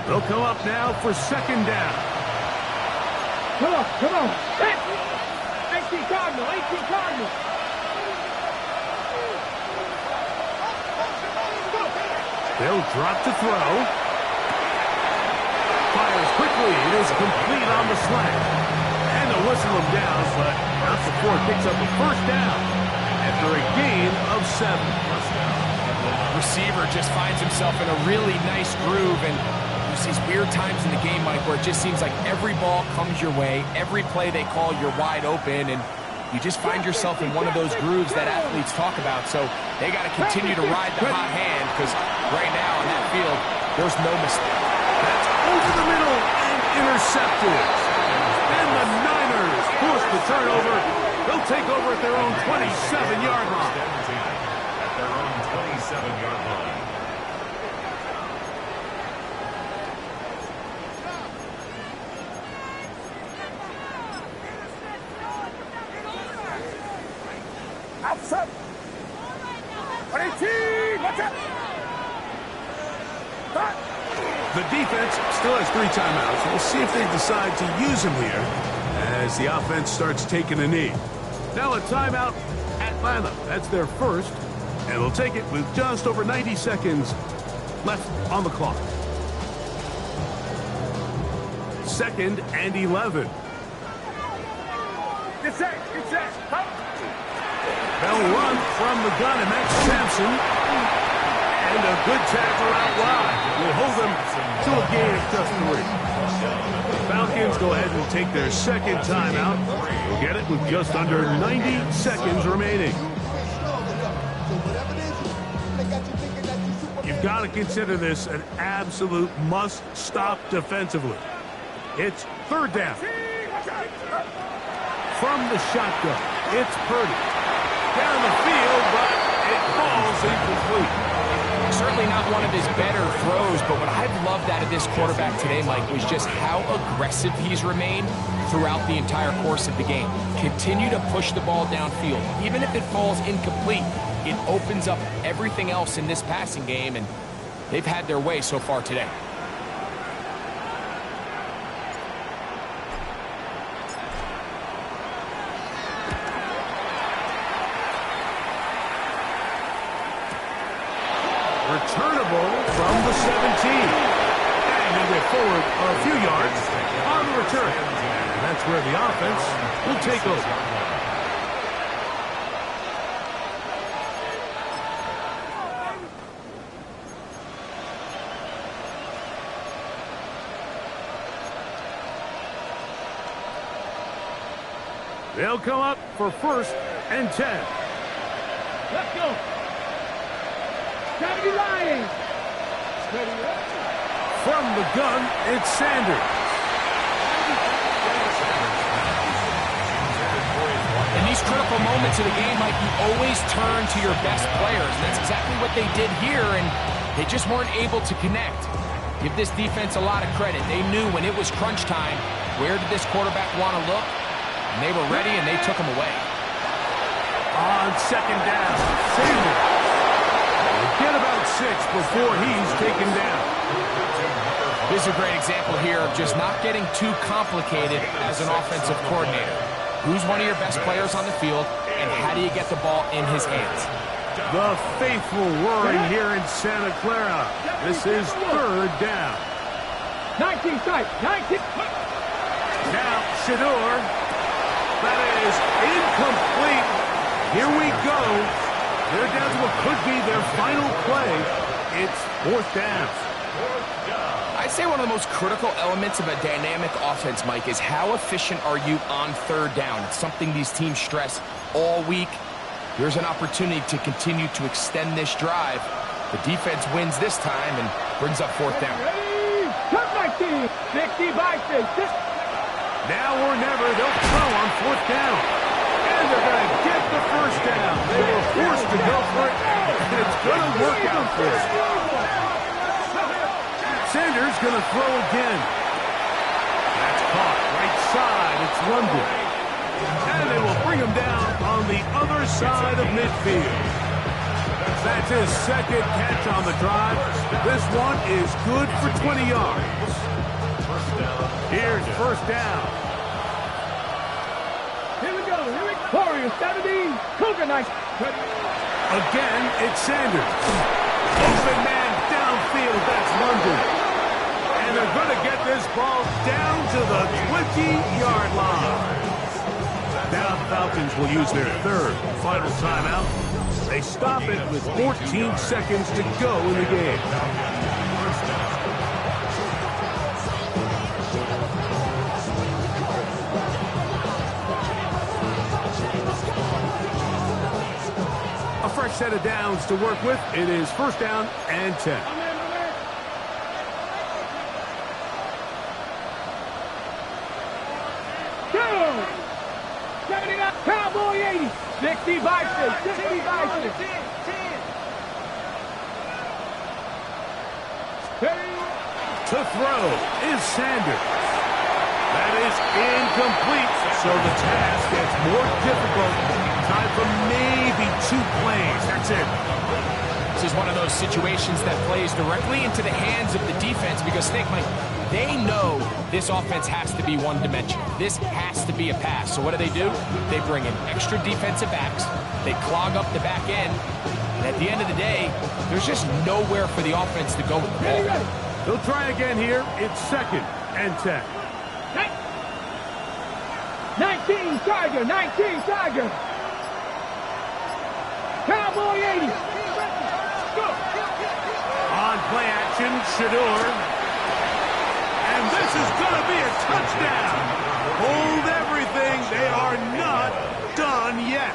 They'll come up now for 2nd down. Come on, come on. 18 Cardinal, 18 Cardinal. They'll drop to throw. Fires quickly. It is complete on the slant. And they'll whistle him down, but not before it picks up a first down after a gain of 7. Receiver just finds himself in a really nice groove, and there's these weird times in the game, Mike, where it just seems like every ball comes your way, every play they call, you're wide open, and you just find yourself in one of those grooves that athletes talk about. So they got to continue to ride the hot hand, because right now on that field, there's no mistake. That's over the middle and intercepted. And the Niners force the turnover. They'll take over at their own 27-yard line. At their own 27-yard line. Outside. 18. Watch out. The defense still has 3 timeouts. We'll see if they decide to use them here as the offense starts taking a knee. Now a timeout, Atlanta. That's their first, and they'll take it with just over 90 seconds left on the clock. 2nd and 11. Get set. Get set. They'll run from the gun, and that's Sampson. And a good tackle out wide will hold them to a gain of just 3. Falcons go ahead and take their 2nd timeout. They'll get it with just under 90 seconds remaining. You've got to consider this an absolute must-stop defensively. It's 3rd down. From the shotgun, it's Purdy. Down the field, but it falls incomplete. Certainly not one of his better throws, but what I've loved out of this quarterback today, Mike, was just how aggressive he's remained throughout the entire course of the game. Continue to push the ball downfield. Even if it falls incomplete, it opens up everything else in this passing game, and they've had their way so far today. Returnable from the 17. And he'll get forward a few yards on the return. And that's where the offense will take over. They'll come up for 1st and 10. Let's go. 70 Lions. From the gun, it's Sanders. In these critical moments of the game, Mike, you always turn to your best players. And that's exactly what they did here, and they just weren't able to connect. Give this defense a lot of credit. They knew when it was crunch time, where did this quarterback want to look? And they were ready, and they took him away. On 2nd down, Sanders. Get about 6 before he's taken down. This is a great example here of just not getting too complicated as an offensive coordinator. Who's one of your best players on the field, and how do you get the ball in his hands? The faithful roaring here in Santa Clara. This is third down. 19 tight. 19. Now, Shador. That is incomplete. Here we go. They're down to what could be their final play. It's fourth down. I'd say one of the most critical elements of a dynamic offense, Mike, is how efficient are you on third down. It's something these teams stress all week. Here's an opportunity to continue to extend this drive. The defense wins this time and brings up fourth down. Turn 19. 60 by 6. Now or never, they'll throw on fourth down. And they're going to get the first down. They were forced to go for it, and it's going to work out for them. Sanders going to throw again. That's caught right side. It's London. And they will bring him down on the other side of midfield. That's his second catch on the drive. This one is good for 20 yards. Here's first down. Here we go. Warriors 70. Cougar 9. Again, it's Sanders. Open man downfield. That's London. And they're going to get this ball down to the 20-yard line. Now the Falcons will use their third final timeout. They stop it with 14 seconds to go in the game. A fresh set of downs to work with. It is first down and 10. 79, Cowboy 80, 60 by 6, 60 by 6. To throw is Sanders. That is incomplete, so the task gets more difficult. Time for maybe 2 plays. That's it. This is one of those situations that plays directly into the hands of the defense because think, Mike, they know this offense has to be one-dimensional. This has to be a pass. So what do? They bring in extra defensive backs. They clog up the back end. And at the end of the day, there's just nowhere for the offense to go with the ball. They'll try again here. It's second and 10. 19 Tiger, 19 Tiger. Cowboy 80. On play action, Shador. And this is going to be a touchdown. Hold everything. They are not done yet.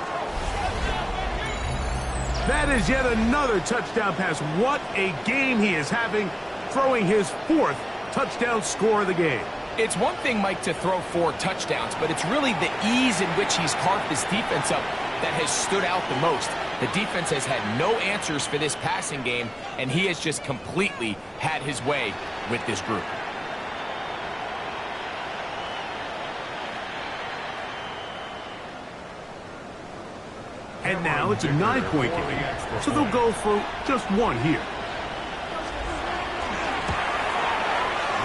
That is yet another touchdown pass. What a game he is having, throwing his 4th touchdown score of the game. It's one thing, Mike, to throw 4 touchdowns, but it's really the ease in which he's carved this defense up that has stood out the most. The defense has had no answers for this passing game, and he has just completely had hhis way with this group. And now it's a 9-point game, so they'll go for just 1 here.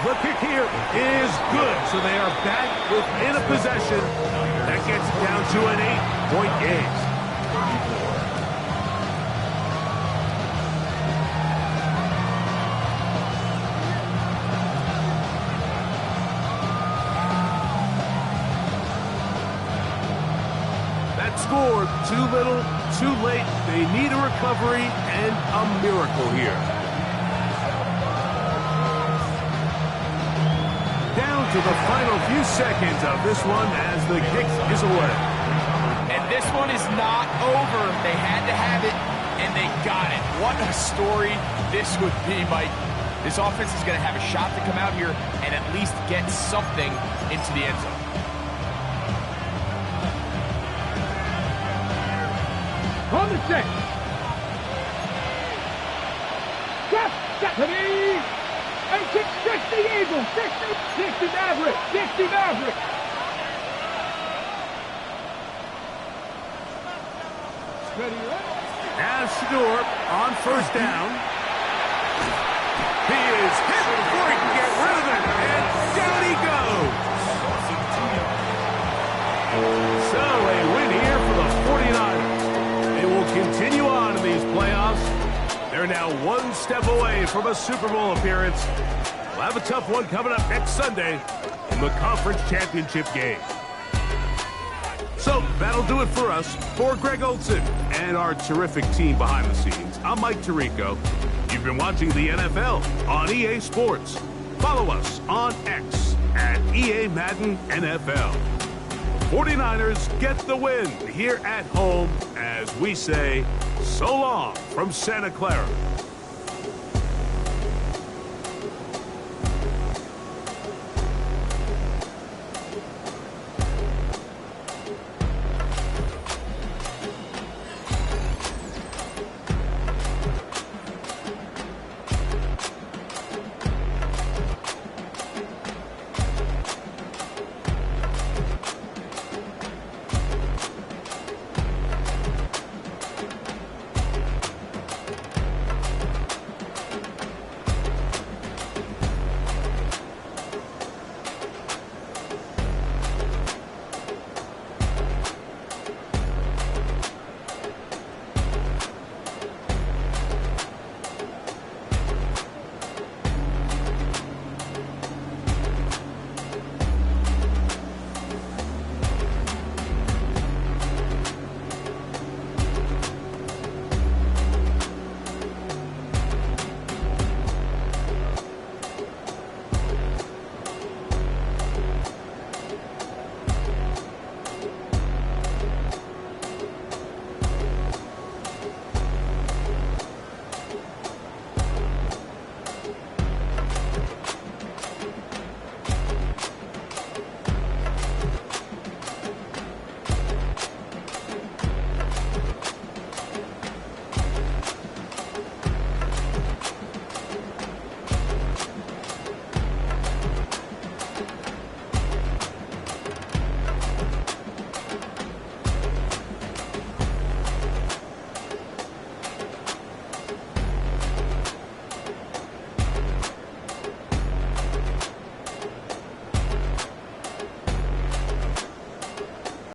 The kick here is good, so they are back within a possession. That gets it down to an 8-point game. That score, too little, too late. They need a recovery and a miracle here. Down to the final few seconds of this one as the kick is away. And this one is not over. They had to have it, and they got it. What a story this would be, Mike. This offense is going to have a shot to come out here and at least get something into the end zone. On the set. Step. 60 Eagles, 60 Maverick, 60 Maverick. Now Shador on first down. He is hit before he can get rid of it, and down he goes. So a win here for the 49ers. They will continue on in the They're now one step away from a Super Bowl appearance. We'll have a tough one coming up next Sunday in the conference championship game. So that'll do it for us. For Greg Olson and our terrific team behind the scenes, I'm Mike Tirico. You've been watching the NFL on EA Sports. Follow us on X at EA Madden NFL. 49ers get the win here at home as we say so long from Santa Clara.